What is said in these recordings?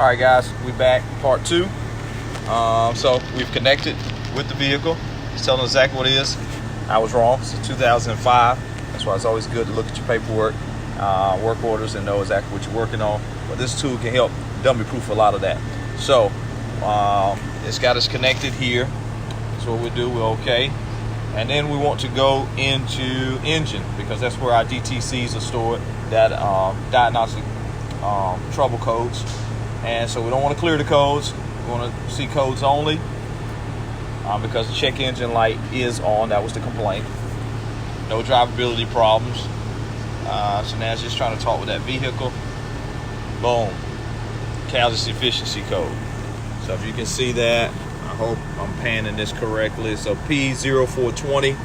All right, guys, we back, part two. So we've connected with the vehicle. It's telling us exactly what it is. I was wrong. It's 2005. That's why it's always good to look at your paperwork, work orders, and know exactly what you're working on. But this tool can help dummy-proof a lot of that. So it's got us connected here. That's what we do. We're okay. And then we want to go into engine, because that's where our DTCs are stored, that diagnostic trouble codes. And so we don't want to clear the codes. We want to see codes only, because the check engine light is on. That was the complaint. No drivability problems. So now it's just trying to talk with that vehicle. Boom. Catalyst efficiency code. So if you can see that, I hope I'm panning this correctly. So P0420,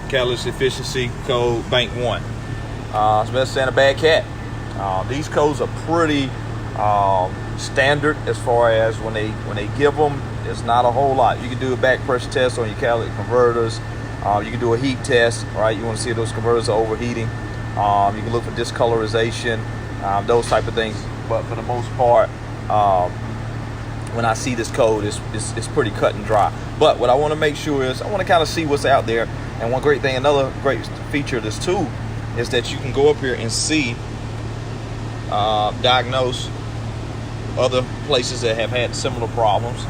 catalyst efficiency code, bank 1. It's better than a bad cat. These codes are pretty standard as far as when they give them. It's not a whole lot. You can do a back pressure test on your catalytic converters. You can do a heat test, right? You want to see if those converters are overheating. You can look for discolorization, those type of things. But for the most part, when I see this code, it's pretty cut and dry. But what I want to make sure is I want to kind of see what's out there. And one great thing, another great feature of this tool is that you can go up here and see, diagnose other places that have had similar problems.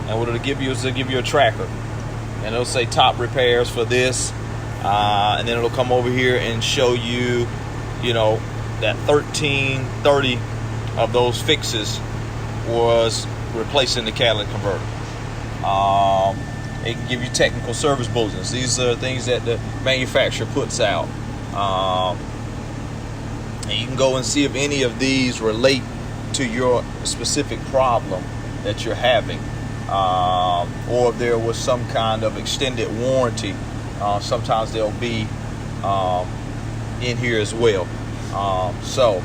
And what it'll give you is it'll give you a tracker, and it'll say top repairs for this, and then it'll come over here and show you, that 1330 of those fixes was replacing the catalytic converter. It can give you technical service bulletins. These are things that the manufacturer puts out, and you can go and see if any of these relate to your specific problem that you're having, or if there was some kind of extended warranty. Sometimes they'll be in here as well. So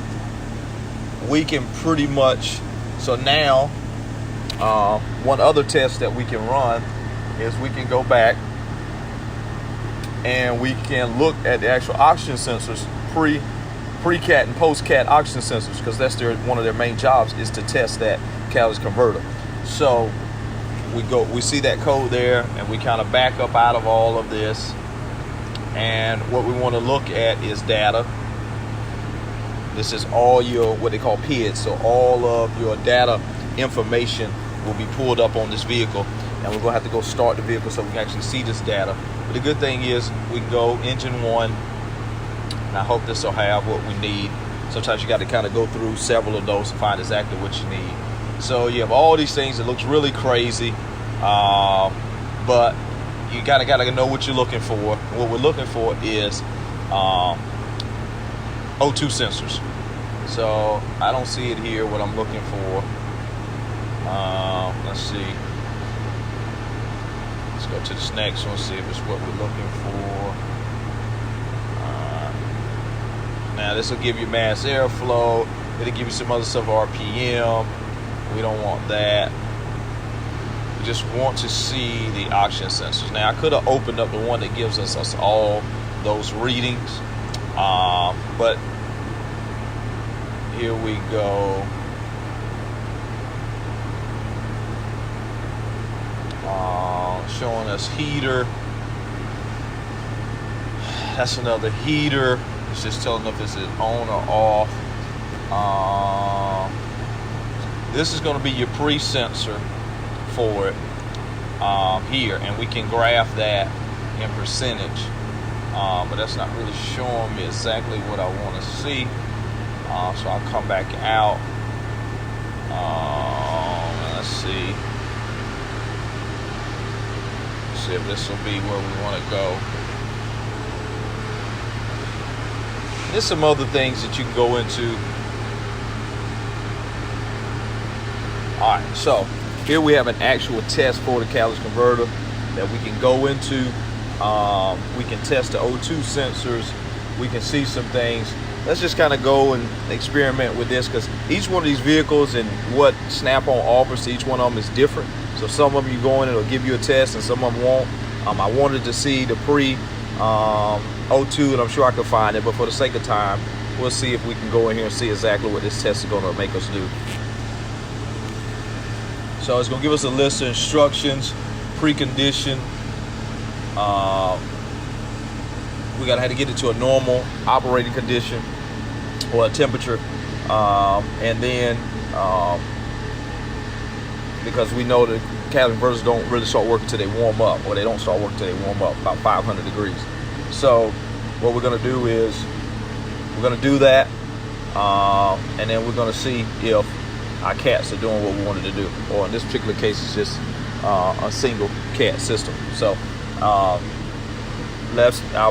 we can pretty much, so now one other test that we can run is we can go back and we can look at the actual oxygen sensors, pre-cat and post-cat oxygen sensors, because that's one of their main jobs, is to test that catalyst converter. So we see that code there, and we kind of back up out of all of this, and what we want to look at is data. This is all your, what they call PIDs, so all of your data information will be pulled up on this vehicle, and we're going to have to go start the vehicle so we can actually see this data. But the good thing is we can go engine 1, and I hope this will have what we need. Sometimes you got to kind of go through several of those to find exactly what you need. So you have all these things. It looks really crazy, but you gotta know what you're looking for. What we're looking for is O2 sensors. So I don't see it here, what I'm looking for. Let's see. Let's go to this next one, see if it's what we're looking for. Now this will give you mass airflow. It'll give you some other stuff, RPM. We don't want that. We just want to see the oxygen sensors. Now I could have opened up the one that gives us all those readings, but here we go. Showing us heater. That's another heater. It's just telling if it's on or off. This is going to be your pre-sensor for it here, and we can graph that in percentage, but that's not really showing me exactly what I want to see. So I'll come back out. Let's see. See if this will be where we want to go. There's some other things that you can go into. All right, so here we have an actual test for the catalyst converter that we can go into. We can test the O2 sensors. We can see some things. Let's just kind of go and experiment with this, because each one of these vehicles and what Snap-on offers to each one of them is different. So some of them you go in, it'll give you a test, and some of them won't. I wanted to see the pre O2, and I'm sure I could find it, but for the sake of time, we'll see if we can go in here and see exactly what this test is going to make us do. So it's gonna give us a list of instructions, precondition. We gotta have to get it to a normal operating condition or a temperature, and then because we know that catalytic inverters don't really start working until they warm up, or they don't start working until they warm up about 500 degrees. So what we're gonna do is we're gonna do that, and then we're gonna see if our cats are doing what we wanted to do, or in this particular case it's just a single cat system. So I'll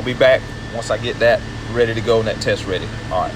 be back once I get that ready to go and that test ready. All right.